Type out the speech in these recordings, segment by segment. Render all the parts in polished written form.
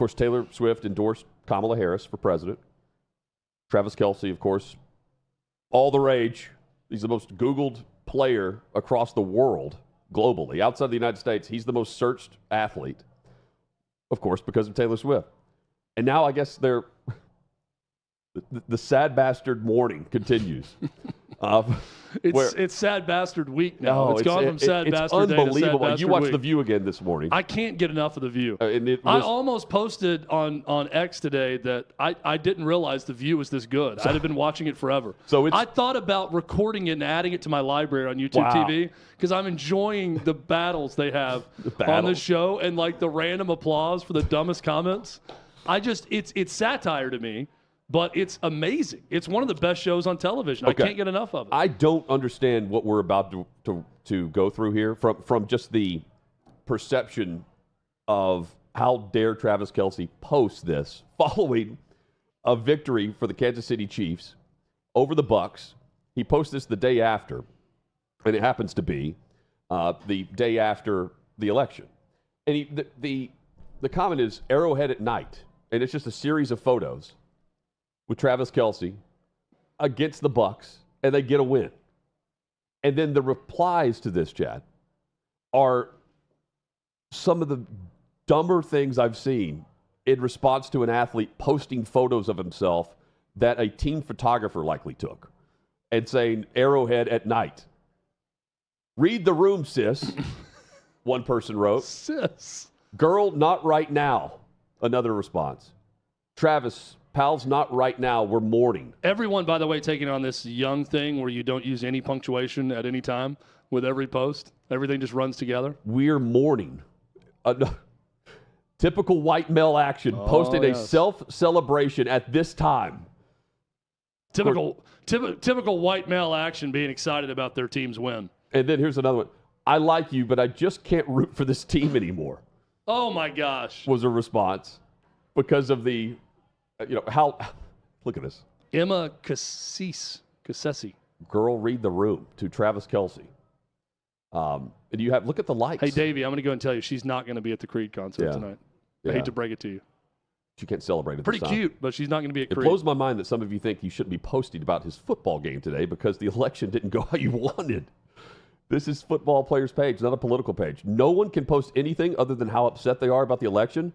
course, Taylor Swift endorsed Kamala Harris for president. Travis Kelce, of course, all the rage. He's the most Googled player across the world globally. Outside the United States, he's the most searched athlete, of course, because of Taylor Swift. And now I guess the sad bastard mourning continues. It's sad bastard week now. It's gone from sad bastard day to sad unbelievable. bastard You watched week. The View again this morning. I can't get enough of The View. I almost posted on X today that I didn't realize The View was this good. I'd have been watching it forever. I thought about recording it and adding it to my library on YouTube TV because I'm enjoying the battles they have on this show and like the random applause for the dumbest comments. It's satire to me. But it's amazing. It's one of the best shows on television. Okay. I can't get enough of it. I don't understand what we're about to go through here from just the perception of how dare Travis Kelce post this following a victory for the Kansas City Chiefs over the Bucs. He posts this the day after, and it happens to be the day after the election. And the comment is Arrowhead at night, and it's just a series of photos with Travis Kelce against the Bucs, and they get a win. And then the replies to this, Chad, are some of the dumber things I've seen in response to an athlete posting photos of himself that a team photographer likely took and saying, Arrowhead at night. Read the room, sis, one person wrote. Sis. Girl, not right now, another response. Travis, pals, not right now. We're mourning. Everyone, by the way, taking on this young thing where you don't use any punctuation at any time with every post. Everything just runs together. We're mourning. Typical white male action, posting a self-celebration at this time. Typical white male action being excited about their team's win. And then here's another one. I like you, but I just can't root for this team anymore. Oh, my gosh. Was a response because of the... how? Look at this. Emma Cassesi. Girl, read the room to Travis Kelce. And you have look at the likes. Hey, Davey, I'm going to go and tell you she's not going to be at the Creed concert tonight. I hate to break it to you. She can't celebrate it. Pretty cute, but she's not going to be at Creed. It blows my mind that some of you think you shouldn't be posting about his football game today because the election didn't go how you wanted. This is Football Players page, not a political page. No one can post anything other than how upset they are about the election.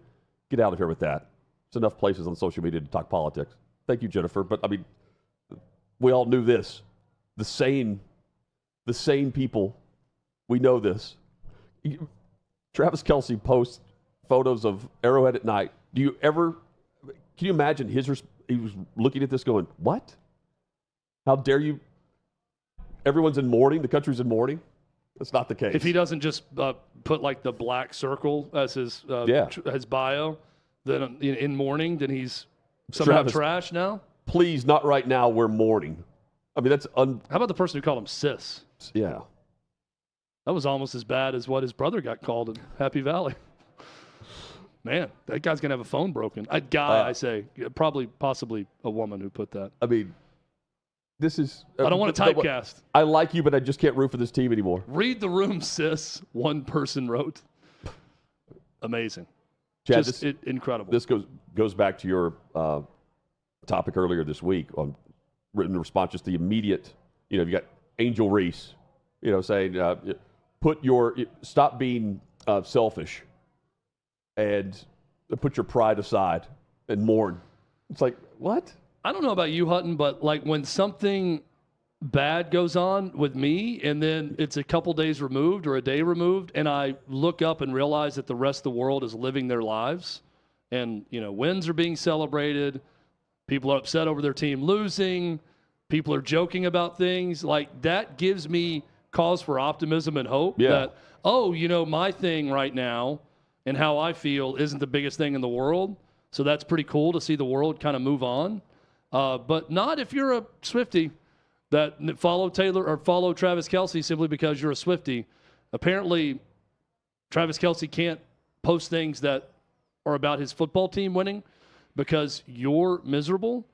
Get out of here with that. There's enough places on social media to talk politics. Thank you, Jennifer. But, I mean, we all knew this. The sane people, we know this. Travis Kelce posts photos of Arrowhead at night. Can you imagine he was looking at this going, what? How dare you? Everyone's in mourning. The country's in mourning. That's not the case. If he doesn't just put like the black circle as his bio, then in mourning, then he's somehow trash now? Please, not right now. We're mourning. I mean, that's... How about the person who called him sis? Yeah. That was almost as bad as what his brother got called in Happy Valley. Man, that guy's going to have a phone broken. A guy, I say. Possibly a woman who put that. I mean, this is... I don't want to typecast. I like you, but I just can't root for this team anymore. Read the room, sis, one person wrote. Amazing. Chad, just incredible. This goes back to your topic earlier this week on written response, just the immediate, you got Angel Reese, saying, stop being selfish and put your pride aside and mourn. It's like, what? I don't know about you, Hutton, but like when something bad goes on with me and then it's a couple days removed or a day removed and I look up and realize that the rest of the world is living their lives and, wins are being celebrated. People are upset over their team losing. People are joking about things. Like, that gives me cause for optimism and hope that, my thing right now and how I feel isn't the biggest thing in the world. So that's pretty cool to see the world kind of move on. But not if you're a Swiftie that follow Taylor or follow Travis Kelce simply because you're a Swiftie. Apparently, Travis Kelce can't post things that are about his football team winning because you're miserable.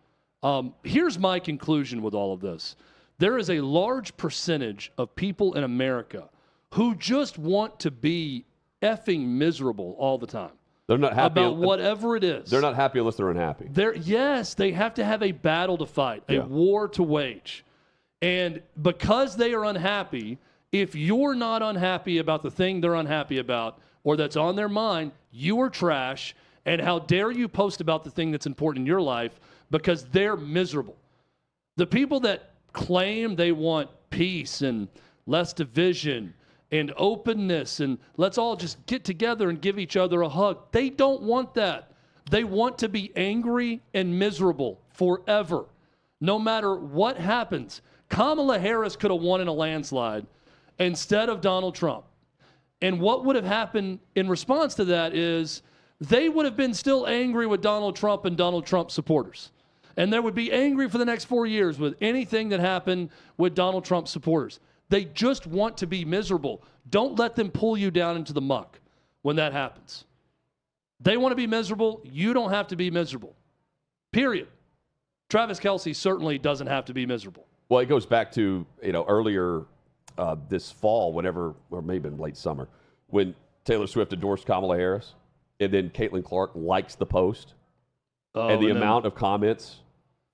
Here's my conclusion with all of this. There is a large percentage of people in America who just want to be effing miserable all the time. They're not happy about whatever it is. They're not happy unless they're unhappy. Yes, they have to have a battle to fight, a war to wage. And because they are unhappy, if you're not unhappy about the thing they're unhappy about or that's on their mind, you are trash. And how dare you post about the thing that's important in your life because they're miserable. The people that claim they want peace and less division and openness and let's all just get together and give each other a hug, they don't want that. They want to be angry and miserable forever, no matter what happens. Kamala Harris could have won in a landslide instead of Donald Trump. And what would have happened in response to that is they would have been still angry with Donald Trump and Donald Trump supporters. And they would be angry for the next 4 years with anything that happened with Donald Trump supporters. They just want to be miserable. Don't let them pull you down into the muck when that happens. They want to be miserable. You don't have to be miserable. Period. Travis Kelce certainly doesn't have to be miserable. Well, it goes back to, earlier this fall, or maybe in late summer, when Taylor Swift endorsed Kamala Harris, and then Caitlin Clark likes the post, and the amount of comments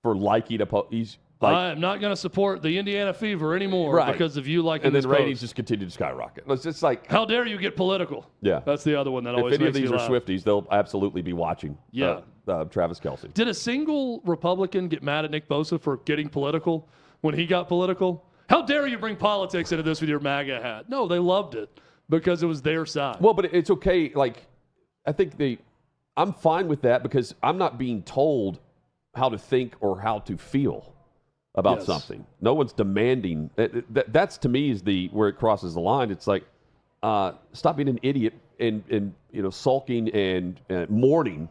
for liking a post. I'm not going to support the Indiana Fever anymore because of you liking this post. And then ratings just continue to skyrocket. It's just like, how dare you get political? Yeah. That's the other one that always makes me laugh. If any of these are Swifties, they'll absolutely be watching Travis Kelce. Did a single Republican get mad at Nick Bosa for getting political when he got political? How dare you bring politics into this with your MAGA hat? No, they loved it because it was their side. Well, but it's okay. Like, I think I'm fine with that because I'm not being told how to think or how to feel about something. No one's demanding. That's to me is where it crosses the line. It's like, stop being an idiot and sulking and mourning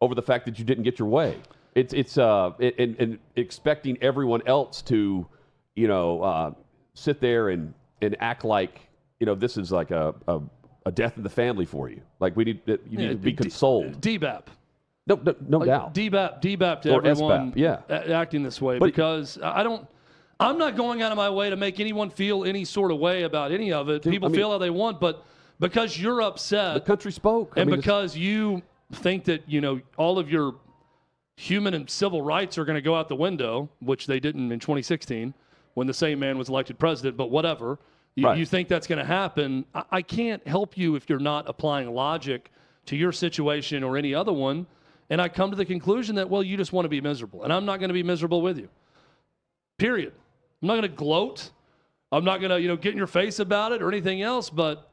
over the fact that you didn't get your way. It's and expecting everyone else to sit there and act like this is like a death in the family for you. Like you need to be consoled. DBAP. No doubt. DBAP to or everyone SBAP, acting this way because I'm not going out of my way to make anyone feel any sort of way about any of it. People feel how they want, but because you're upset. The country spoke. And because you think that, all of your human and civil rights are going to go out the window, which they didn't in 2016 when the same man was elected president, but whatever. You think that's going to happen. I can't help you if you're not applying logic to your situation or any other one. And I come to the conclusion that, you just want to be miserable. And I'm not going to be miserable with you. Period. I'm not going to gloat. I'm not going to, get in your face about it or anything else, but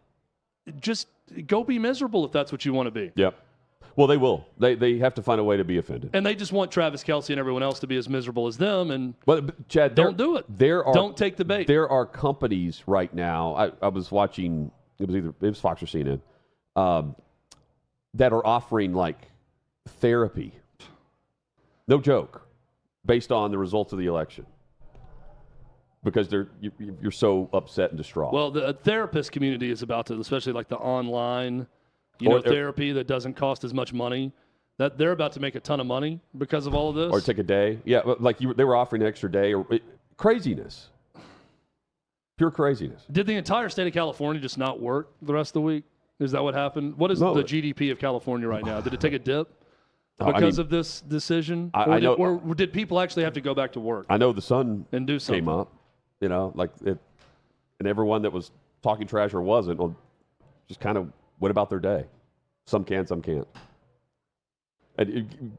just go be miserable if that's what you want to be. Yep. Well, they will. They have to find a way to be offended. And they just want Travis Kelce and everyone else to be as miserable as them. And Chad, don't do it. Don't take the bait. There are companies right now. I was watching, it was Fox or CNN, that are offering like therapy. No joke. Based on the results of the election. Because you're so upset and distraught. Well, the therapist community is about to, especially like the online therapy that doesn't cost as much money, that they're about to make a ton of money because of all of this. Or take a day. Yeah, like they were offering an extra day. Craziness. Pure craziness. Did the entire state of California just not work the rest of the week? Is that what happened? What is the GDP of California right now? Did it take a dip because of this decision? Or did people actually have to go back to work? I know the sun and do something. Came up, and everyone that was talking trash or wasn't just kind of went about their day. Some can, some can't. And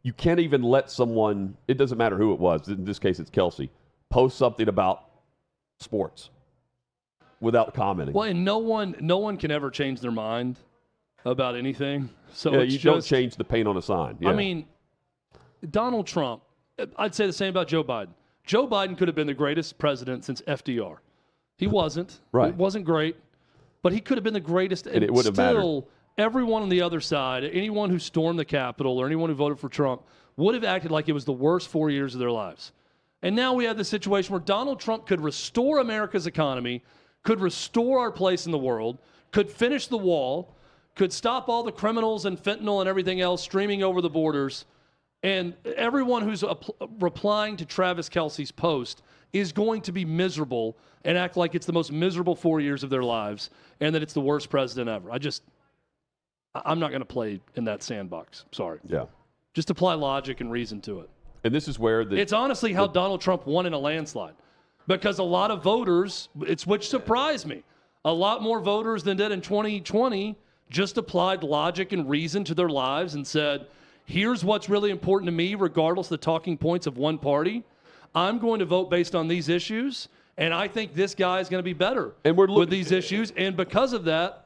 you can't even let someone, it doesn't matter who it was, in this case it's Kelce, post something about sports without commenting. Well, and no one can ever change their mind about anything. So don't change the paint on a sign. Yeah. I mean, Donald Trump, I'd say the same about Joe Biden. Joe Biden could have been the greatest president since FDR. He wasn't. Right. It wasn't great, but he could have been the greatest. And it would have mattered. Everyone on the other side, anyone who stormed the Capitol or anyone who voted for Trump, would have acted like it was the worst 4 years of their lives. And now we have this situation where Donald Trump could restore America's economy, could restore our place in the world, could finish the wall, could stop all the criminals and fentanyl and everything else streaming over the borders. And everyone who's replying to Travis Kelce's post is going to be miserable and act like it's the most miserable 4 years of their lives and that it's the worst president ever. I'm not going to play in that sandbox. Sorry. Yeah. Just apply logic and reason to it. And this is where it's honestly how Donald Trump won in a landslide, because a lot of voters, which surprised me, a lot more voters than did in 2020 just applied logic and reason to their lives and said, here's what's really important to me, regardless of the talking points of one party. I'm going to vote based on these issues, and I think this guy is going to be better with these issues. And because of that,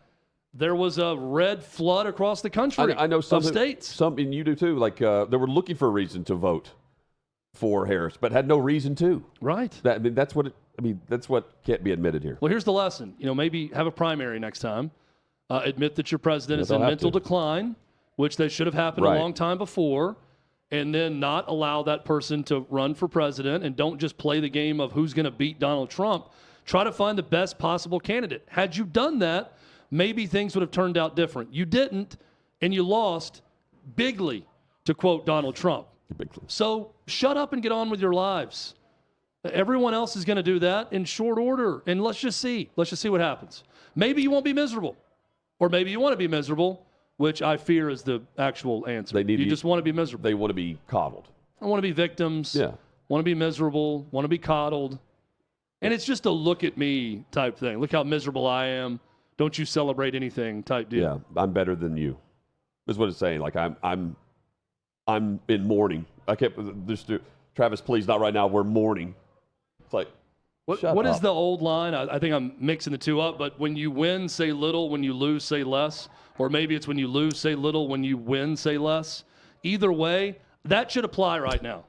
there was a red flood across the country. I know some of states. Some, and you do too. Like they were looking for a reason to vote for Harris, but had no reason to. Right. That's what can't be admitted here. Well, here's the lesson. Maybe have a primary next time. Admit that your president is in mental decline, which they should have happened a long time before, and then not allow that person to run for president. And don't just play the game of who's going to beat Donald Trump. Try to find the best possible candidate. Had you done that, maybe things would have turned out different. You didn't, and you lost bigly, to quote Donald Trump. So shut up and get on with your lives. Everyone else is going to do that in short order, and let's just see. Let's just see what happens. Maybe you won't be miserable, or maybe you want to be miserable, which I fear is the actual answer. You just want to be miserable. They want to be coddled. I want to be victims. Yeah. Want to be miserable. Want to be coddled. And it's just a look at me type thing. Look how miserable I am. Don't you celebrate anything type deal. Yeah, I'm better than you. Is what it's saying. Like I'm in mourning. I can't just do Travis, please, not right now. We're mourning. It's like what is the old line? I think I'm mixing the two up, but when you win, say little. When you lose, say less. Or maybe it's when you lose, say little. When you win, say less. Either way, that should apply right now.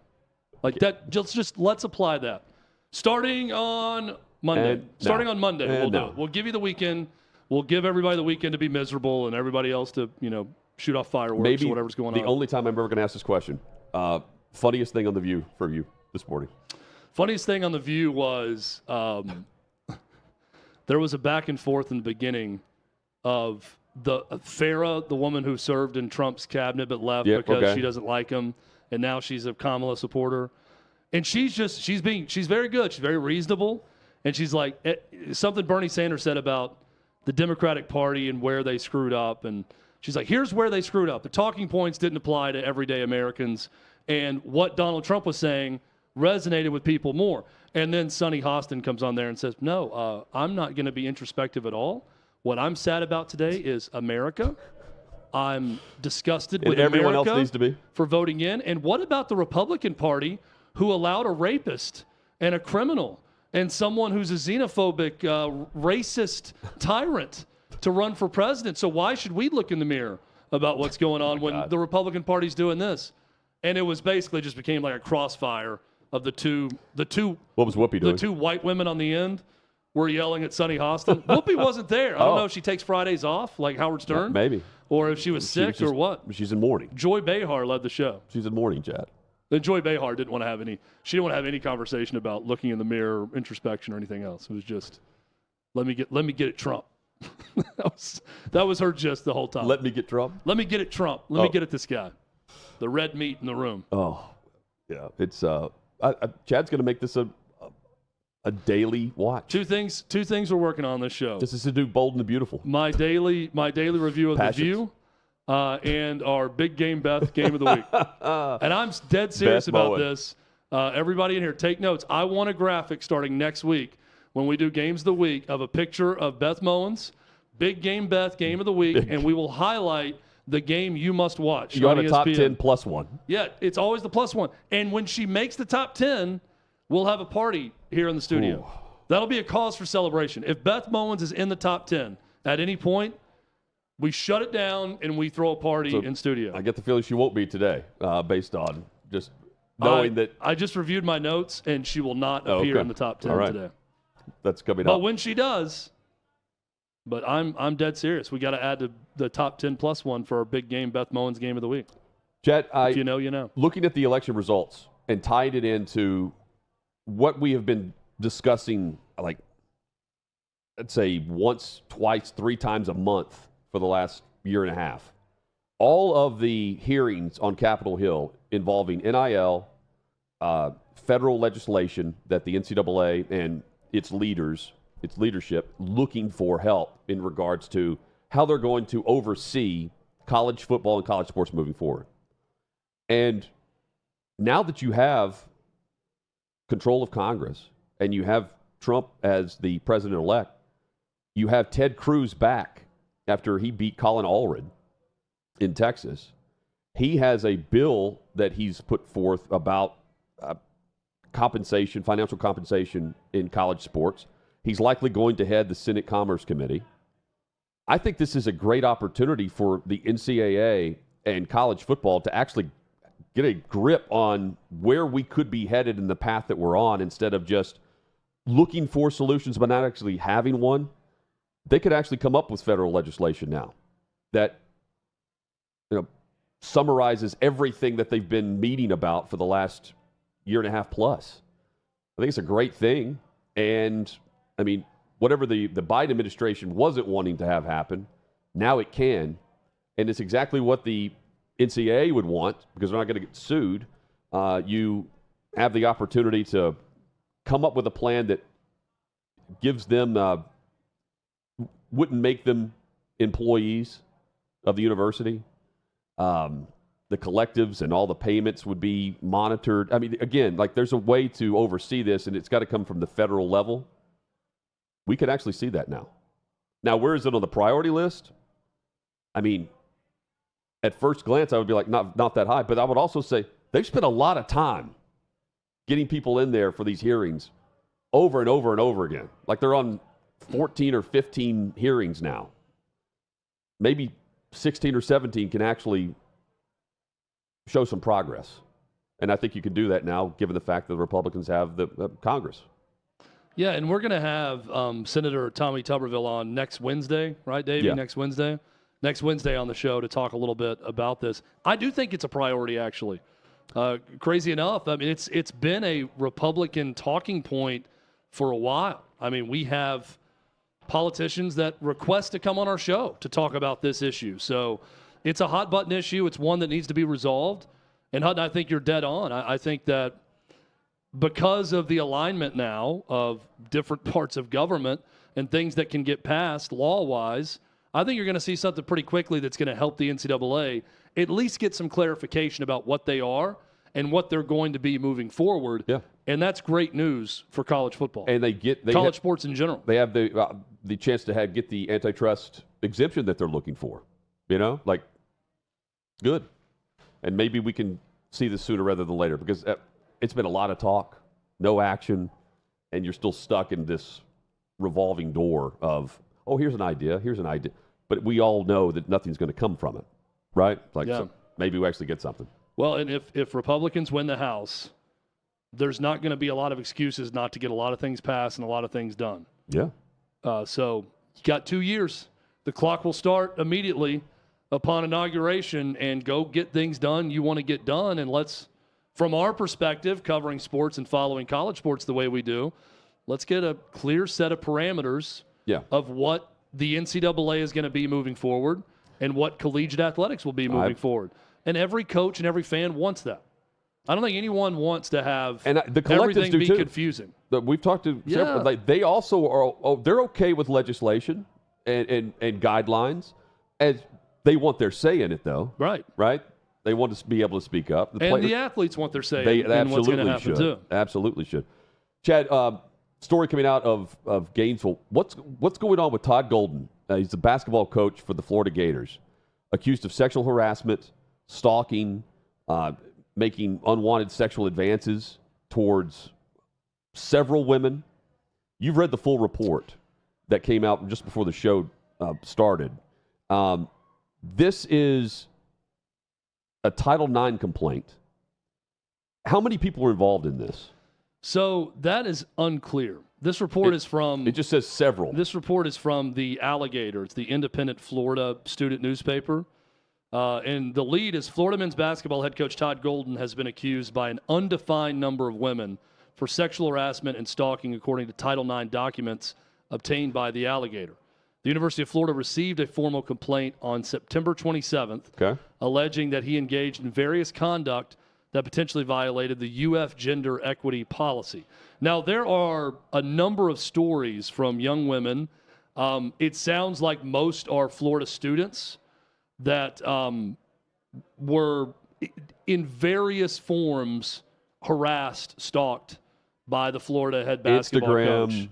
Like that. Just let's apply that. Starting on Monday. On Monday, we'll do it. We'll give you the weekend. We'll give everybody the weekend to be miserable and everybody else to, shoot off fireworks or whatever's going on. The only time I'm ever going to ask this question. Funniest thing on The View for you this morning? Funniest thing on The View was there was a back and forth in the beginning of Farrah, the woman who served in Trump's cabinet but left because she doesn't like him, and now she's a Kamala supporter. And she's very good. She's very reasonable. And she's like, something Bernie Sanders said about the Democratic Party and where they screwed up. And she's like, here's where they screwed up. The talking points didn't apply to everyday Americans. And what Donald Trump was saying resonated with people more. And then Sonny Hostin comes on there and says, no, I'm not going to be introspective at all. What I'm sad about today is America. I'm disgusted with everyone America else needs to be for voting in. And what about the Republican Party who allowed a rapist and a criminal and someone who's a xenophobic, racist tyrant to run for president? So why should we look in the mirror about what's going on when the Republican Party's doing this? And it was basically just became like a crossfire of the two. What was Whoopi doing? The two white women on the end were yelling at Sonny Hostin. Whoopi wasn't there. I don't know if she takes Fridays off like Howard Stern. Maybe. Or if she was sick or what. She's in mourning. Joy Behar led the show. She's in mourning, Chad. And Joy Behar didn't want to have any conversation about looking in the mirror, introspection, or anything else. It was just, let me get it Trump. that was her gist the whole time. Let me get Trump? Let me get it Trump. Let me get at this guy. The red meat in the room. Oh, yeah. It's Chad's going to make this a daily watch. Two things we're working on this show. This is to do Bold and the Beautiful. My daily review of The View. And our Big Game Beth game of the week. And I'm dead serious about this. Everybody in here, take notes. I want a graphic starting next week when we do Games of the Week of a picture of Beth Mowens, Big Game Beth game of the week, and we will highlight the game you must watch. You on got a top 10 plus one. Yeah, it's always the plus one. And when she makes the top 10, we'll have a party here in the studio. Ooh. That'll be a cause for celebration. If Beth Mowens is in the top 10 at any point, we shut it down and we throw a party in studio. I get the feeling she won't be today, based on just knowing that. I just reviewed my notes, and she will not appear in the top 10 today. That's coming up. But when she does, I'm dead serious. We got to add the top 10 plus one for our Big Game Beth Mowens game of the week. Chet, if you know, you know. Looking at the election results and tied it into what we have been discussing, like, let's say once, twice, 3 times a month for the last year and a half. All of the hearings on Capitol Hill involving NIL, federal legislation that the NCAA and its leadership, looking for help in regards to how they're going to oversee college football and college sports moving forward. And now that you have control of Congress and you have Trump as the president-elect, you have Ted Cruz back after he beat Colin Allred in Texas. He has a bill that he's put forth about compensation, financial compensation in college sports. He's likely going to head the Senate Commerce Committee. I think this is a great opportunity for the NCAA and college football to actually get a grip on where we could be headed in the path that we're on, instead of just looking for solutions but not actually having one. They could actually come up with federal legislation now that summarizes everything that they've been meeting about for the last year and a half plus. I think it's a great thing. And, I mean, whatever the Biden administration wasn't wanting to have happen, now it can. And it's exactly what the NCAA would want, because they're not going to get sued. You have the opportunity to come up with a plan that gives them, wouldn't make them employees of the university. The collectives and all the payments would be monitored. I mean, again, like, there's a way to oversee this, and it's got to come from the federal level. We could actually see that now. Now, where is it on the priority list? I mean, at first glance, I would be like, not that high. But I would also say they've spent a lot of time getting people in there for these hearings over and over and over again. Like, they're on 14 or 15 hearings now. Maybe 16 or 17 can actually show some progress. And I think you can do that now, given the fact that the Republicans have the Congress. Yeah, and we're going to have Senator Tommy Tuberville on next Wednesday, right, Davey? Yeah. Next Wednesday on the show to talk a little bit about this. I do think it's a priority, actually. Crazy enough, I mean, it's been a Republican talking point for a while. I mean, we have politicians that request to come on our show to talk about this issue. So it's a hot button issue. It's one that needs to be resolved. And Hutton, I think you're dead on. I think that because of the alignment now of different parts of government and things that can get passed law-wise, I think you're going to see something pretty quickly that's going to help the NCAA at least get some clarification about what they are and what they're going to be moving forward. Yeah. And that's great news for college football. And college sports in general. They have the chance to get the antitrust exemption that they're looking for. Like, good. And maybe we can see this sooner rather than later, because it's been a lot of talk, no action, and you're still stuck in this revolving door of, oh, here's an idea. But we all know that nothing's going to come from it, right? Like, so maybe we actually get something. Well, and if Republicans win the House, there's not going to be a lot of excuses not to get a lot of things passed and a lot of things done. Yeah. So you got 2 years. The clock will start immediately upon inauguration, and go get things done you want to get done. And let's, from our perspective, covering sports and following college sports the way we do, let's get a clear set of parameters of what the NCAA is going to be moving forward and what collegiate athletics will be moving forward. And every coach and every fan wants that. I don't think anyone wants to have everything be confusing. We've talked to several, like, they also are, they're okay with legislation and guidelines, as they want their say in it, though. Right. They want to be able to speak up. The athletes want their say in what's going to happen, too. Absolutely should. Chad, story coming out of Gainesville. What's going on with Todd Golden? He's the basketball coach for the Florida Gators, accused of sexual harassment, stalking, making unwanted sexual advances towards several women. You've read the full report that came out just before the show started. This is a Title IX complaint. How many people are involved in this? So that is unclear. This report is from... It just says several. This report is from the Alligator. It's the independent Florida student newspaper. And the lead is Florida men's basketball head coach Todd Golden has been accused by an undefined number of women for sexual harassment and stalking, according to Title IX documents obtained by the Alligator. The University of Florida received a formal complaint on September 27th, alleging that he engaged in various conduct that potentially violated the UF gender equity policy. Now, there are a number of stories from young women. It sounds like most are Florida students, that were in various forms harassed, stalked by the Florida head basketball Instagram,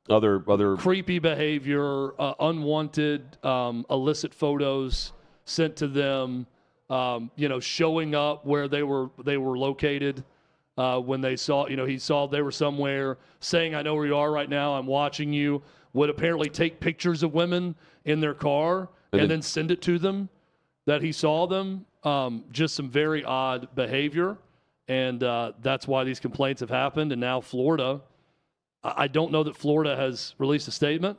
coach. other Creepy behavior, unwanted illicit photos sent to them, showing up where they were located when they saw, he saw they were somewhere, saying, "I know where you are right now, I'm watching you," would apparently take pictures of women in their car and then send it to them that he saw them. Just some very odd behavior, and that's why these complaints have happened. And now Florida, I don't know that Florida has released a statement,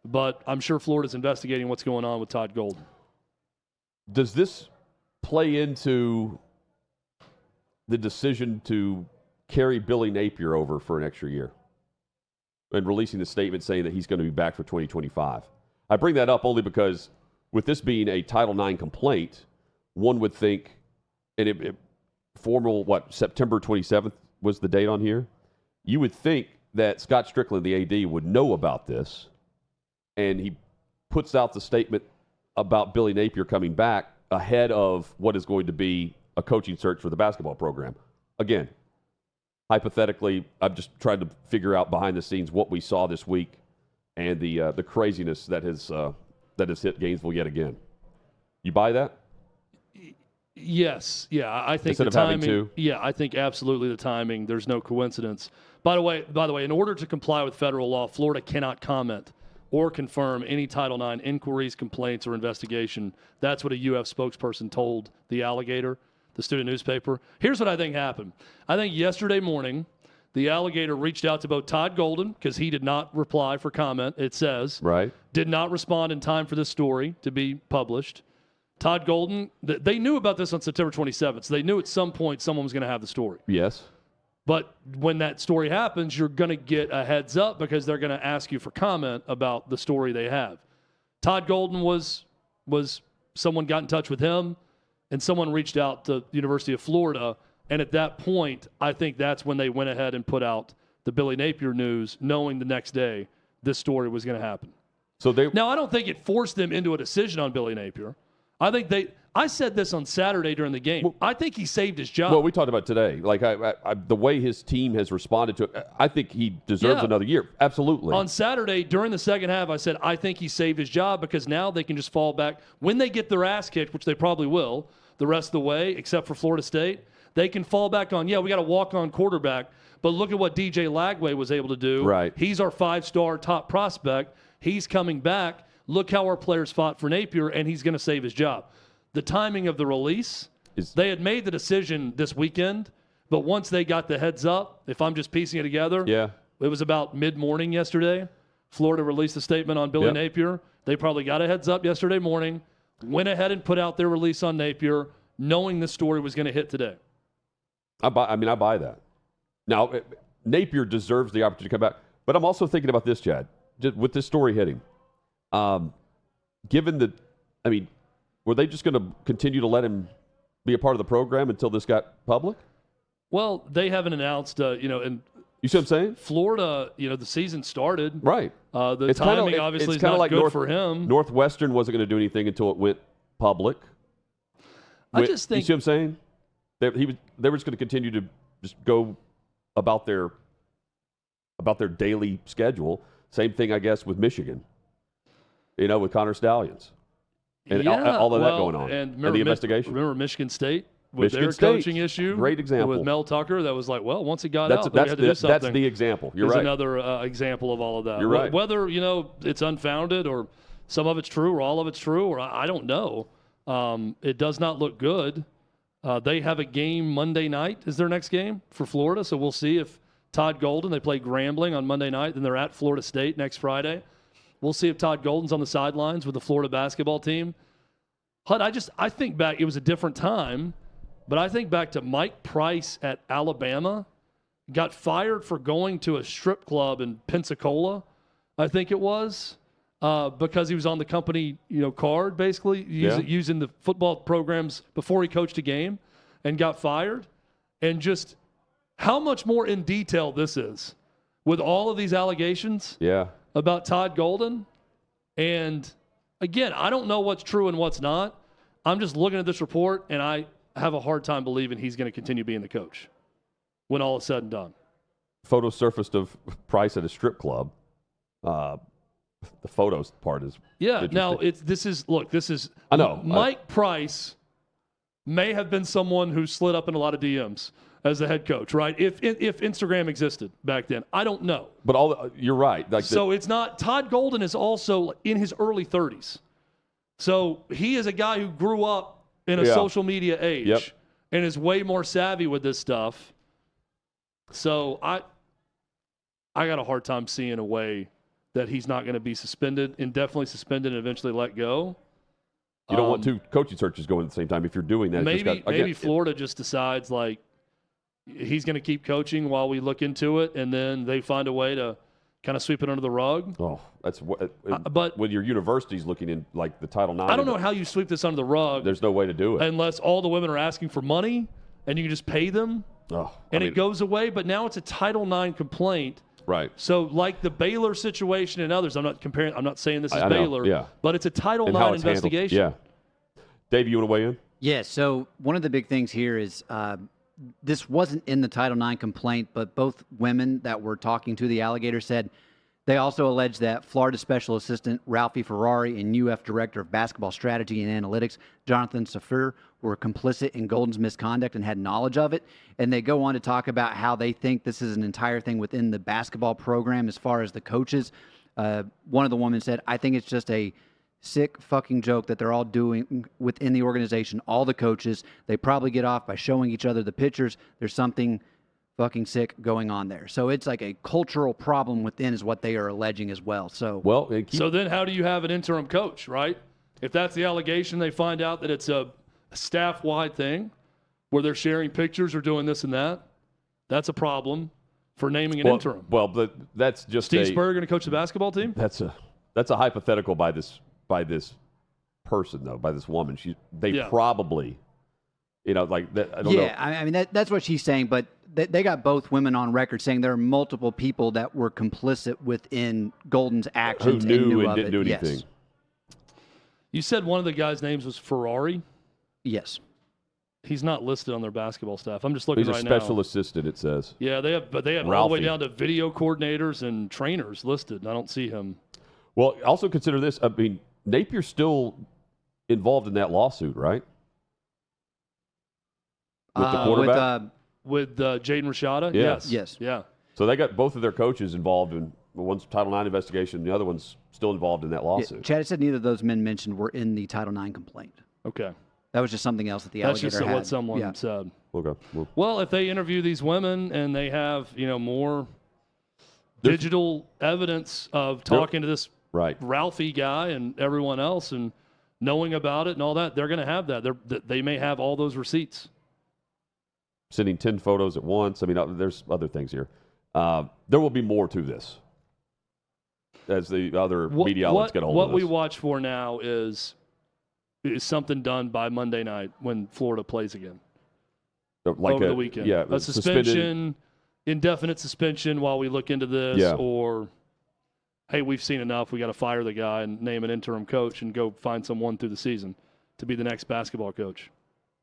but I'm sure Florida's investigating what's going on with Todd Golden. Does this play into the decision to carry Billy Napier over for an extra year and releasing the statement saying that he's going to be back for 2025? I bring that up only because with this being a Title IX complaint, one would think, and September 27th was the date on here? You would think that Scott Strickland, the AD, would know about this, and he puts out the statement about Billy Napier coming back ahead of what is going to be a coaching search for the basketball program. Again, hypothetically, I'm just trying to figure out behind the scenes what we saw this week and the craziness that has hit Gainesville yet again. You buy that? Yes. Yeah, I think Instead the of having timing. to? Yeah, I think absolutely the timing. There's no coincidence. By the way, in order to comply with federal law, Florida cannot comment or confirm any Title IX inquiries, complaints, or investigation. That's what a UF spokesperson told the Alligator, the student newspaper. Here's what I think happened. I think yesterday morning, the Alligator reached out to both Todd Golden, because he did not reply for comment, it says. Right. Did not respond in time for this story to be published. Todd Golden, they knew about this on September 27th, so they knew at some point someone was going to have the story. Yes. But when that story happens, you're going to get a heads up because they're going to ask you for comment about the story they have. Todd Golden was someone got in touch with him, and someone reached out to the University of Florida. And at that point, I think that's when they went ahead and put out the Billy Napier news, knowing the next day this story was going to happen. Now, I don't think it forced them into a decision on Billy Napier. I said this on Saturday during the game. Well, I think he saved his job. Well, we talked about today. Like the way his team has responded to it, I think he deserves another year. Absolutely. On Saturday, during the second half, I said, I think he saved his job because now they can just fall back. When they get their ass kicked, which they probably will the rest of the way, except for Florida State, they can fall back on, we got a walk-on quarterback, but look at what DJ Lagway was able to do. Right. He's our 5-star top prospect. He's coming back. Look how our players fought for Napier, and he's going to save his job. The timing of the release, they had made the decision this weekend, but once they got the heads up, if I'm just piecing it together, it was about mid-morning yesterday. Florida released a statement on Billy Napier. They probably got a heads up yesterday morning, went ahead and put out their release on Napier, knowing the story was going to hit today. I buy that. Now, Napier deserves the opportunity to come back, but I'm also thinking about this, Chad, just with this story hitting. Were they just going to continue to let him be a part of the program until this got public? Well, they haven't announced, and you see what I'm saying? Florida, the season started. Right. The timing obviously is not good for him. Northwestern wasn't going to do anything until it went public. I just think. You see what I'm saying? They were just going to continue to just go about their daily schedule. Same thing, I guess, with Michigan. With Connor Stallions. And all of that going on. And the investigation. Remember Michigan State with Michigan their coaching issue? Great example. With Mel Tucker, that was like, once it got out, we had to do something. That's the example. You're There's right. another example of all of that. You're right. Whether, it's unfounded or some of it's true or all of it's true, or I don't know. It does not look good. They have a game Monday night is their next game for Florida, so we'll see if Todd Golden, they play Grambling on Monday night, then they're at Florida State next Friday. We'll see if Todd Golden's on the sidelines with the Florida basketball team. Hud, I think back, it was a different time, but I think back to Mike Price at Alabama, got fired for going to a strip club in Pensacola, I think it was, because he was on the company card, basically, using the football programs before he coached a game, and got fired. And just how much more in detail this is with all of these allegations about Todd Golden. And again, I don't know what's true and what's not. I'm just looking at this report, and I have a hard time believing he's going to continue being the coach when all is said and done. Photo surfaced of Price at a strip club. The photos part is Now this is I know Mike Price may have been someone who slid up in a lot of DMs as the head coach, right? If Instagram existed back then, I don't know. But you're right. It's not. Todd Golden is also in his early 30s, so he is a guy who grew up in a social media age and is way more savvy with this stuff. So I got a hard time seeing a way that he's not going to be suspended, indefinitely suspended, and eventually let go. You don't want two coaching searches going at the same time. If you're doing that, maybe Florida just decides like he's going to keep coaching while we look into it, and then they find a way to kind of sweep it under the rug. Oh, that's what. But when your university's looking in like the Title IX, I don't know how you sweep this under the rug. There's no way to do it unless all the women are asking for money, and you can just pay them, it goes away. But now it's a Title IX complaint. Right. So, like the Baylor situation and others, I'm not saying this is Baylor, but it's a Title IX investigation. Yeah. Dave, you want to weigh in? Yeah, so one of the big things here is this wasn't in the Title IX complaint, but both women that were talking to the alligator said they also alleged that Florida Special Assistant Ralphie Ferrari and UF Director of Basketball Strategy and Analytics Jonathan Safir were complicit in Golden's misconduct and had knowledge of it. And they go on to talk about how they think this is an entire thing within the basketball program as far as the coaches. One of the women said, I think it's just a sick fucking joke that they're all doing within the organization, all the coaches. They probably get off by showing each other the pictures. There's something fucking sick going on there. So it's like a cultural problem within is what they are alleging as well. So so then how do you have an interim coach, right? If that's the allegation, they find out that it's a staff-wide thing where they're sharing pictures or doing this and that. That's a problem for naming an interim. Well, but that's just Steve Spurrier going to coach the basketball team? That's a hypothetical by this person though, by this woman. They probably, like that. I don't know. I mean that's what she's saying, but they got both women on record saying there are multiple people that were complicit within Golden's actions who knew and and didn't do anything. Yes. You said one of the guys' names was Ferrari? Yes. He's not listed on their basketball staff. I'm just looking right now. He's a special assistant, it says. Yeah, they have all the way down to video coordinators and trainers listed. I don't see him. Well, also consider this. I mean, Napier's still involved in that lawsuit, right? With the quarterback? With Jaden Rashada? Yeah. Yes. Yeah. So they got both of their coaches involved in one's Title IX investigation, the other one's still involved in that lawsuit. Yeah, Chad said neither of those men mentioned were in the Title IX complaint. Okay. That was just something else that the alligator had. That's just what someone said. Okay. Well, if they interview these women and they have, more digital evidence of talking to this Ralphie guy and everyone else and knowing about it and all that, they're going to have that. They may have all those receipts. Sending 10 photos at once. I mean, there's other things here. There will be more to this as the other media outlets get a hold of this. What we watch for now is something done by Monday night when Florida plays again. Over the weekend. Yeah, a suspension, indefinite suspension while we look into this, or, hey, we've seen enough. We got to fire the guy and name an interim coach and go find someone through the season to be the next basketball coach.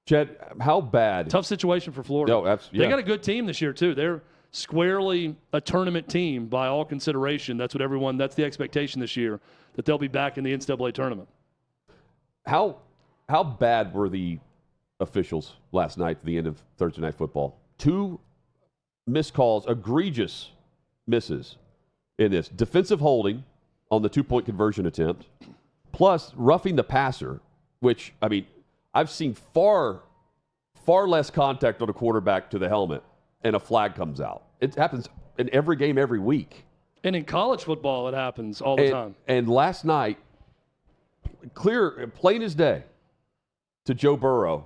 Chad, how bad? Tough situation for Florida. No, They got a good team this year, too. They're squarely a tournament team by all consideration. That's the expectation this year, that they'll be back in the NCAA tournament. How bad were the officials last night at the end of Thursday Night Football? 2 missed calls, egregious misses in this. Defensive holding on the 2-point conversion attempt, plus roughing the passer, which, I mean, I've seen far less contact on a quarterback to the helmet, and a flag comes out. It happens in every game, every week. And in college football, it happens all the time. And last night, plain as day, to Joe Burrow,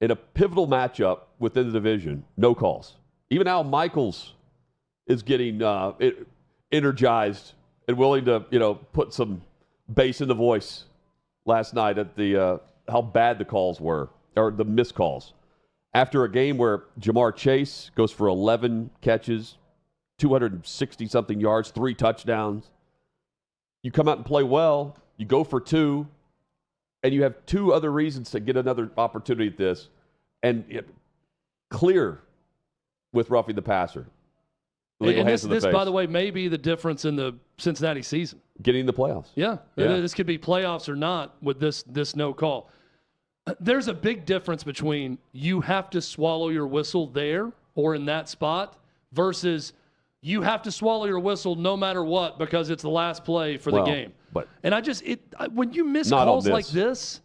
in a pivotal matchup within the division, no calls. Even Al Michaels is getting energized and willing to, put some bass in the voice last night at the how bad the calls were, or the missed calls. After a game where Jamar Chase goes for 11 catches, 260-something yards, 3 touchdowns. You come out and play well. You go for 2, and you have two other reasons to get another opportunity at this, and clear with roughing the passer. And this, by the way, may be the difference in the Cincinnati season. Getting in the playoffs. Yeah. This could be playoffs or not with this no call. There's a big difference between you have to swallow your whistle there or in that spot versus you have to swallow your whistle no matter what because it's the last play for the game. And when you miss calls like this.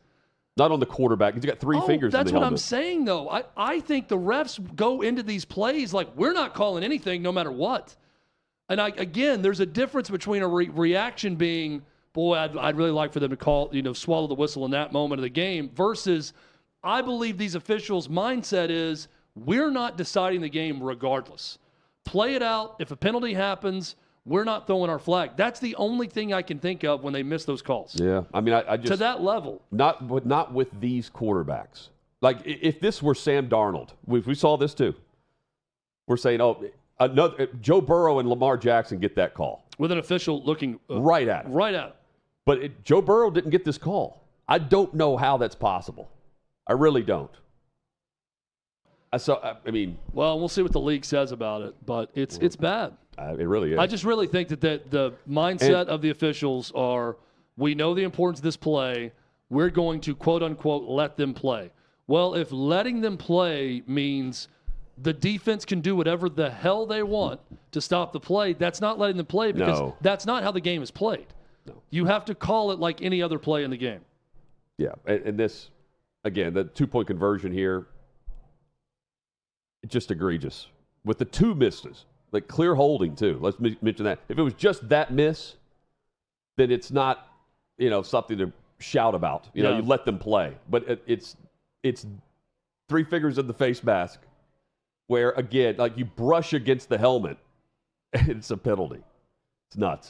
Not on the quarterback. He's got three fingers in the helmet. That's what I'm saying, though. I think the refs go into these plays like we're not calling anything no matter what. And again, there's a difference between a reaction being, boy, I'd really like for them to call, swallow the whistle in that moment of the game versus I believe these officials' mindset is we're not deciding the game regardless. Play it out. If a penalty happens, we're not throwing our flag. That's the only thing I can think of when they miss those calls. Yeah, I mean, I just to that level. Not with these quarterbacks. Like if this were Sam Darnold, we saw this too. We're saying, Joe Burrow and Lamar Jackson get that call with an official looking right at him. Right at him. But Joe Burrow didn't get this call. I don't know how that's possible. I really don't. Well, we'll see what the league says about it, but it's bad. It really is. I just really think that the mindset of the officials are, we know the importance of this play. We're going to, quote, unquote, let them play. Well, if letting them play means the defense can do whatever the hell they want to stop the play, that's not letting them play because that's not how the game is played. No. You have to call it like any other play in the game. Yeah, and this, again, the 2-point conversion here, just egregious. With the two misses. Like clear holding, too. Let's mention that. If it was just that miss, then it's not, something to shout about. You let them play. But it's three fingers in the face mask where, again, like you brush against the helmet, it's a penalty. It's nuts.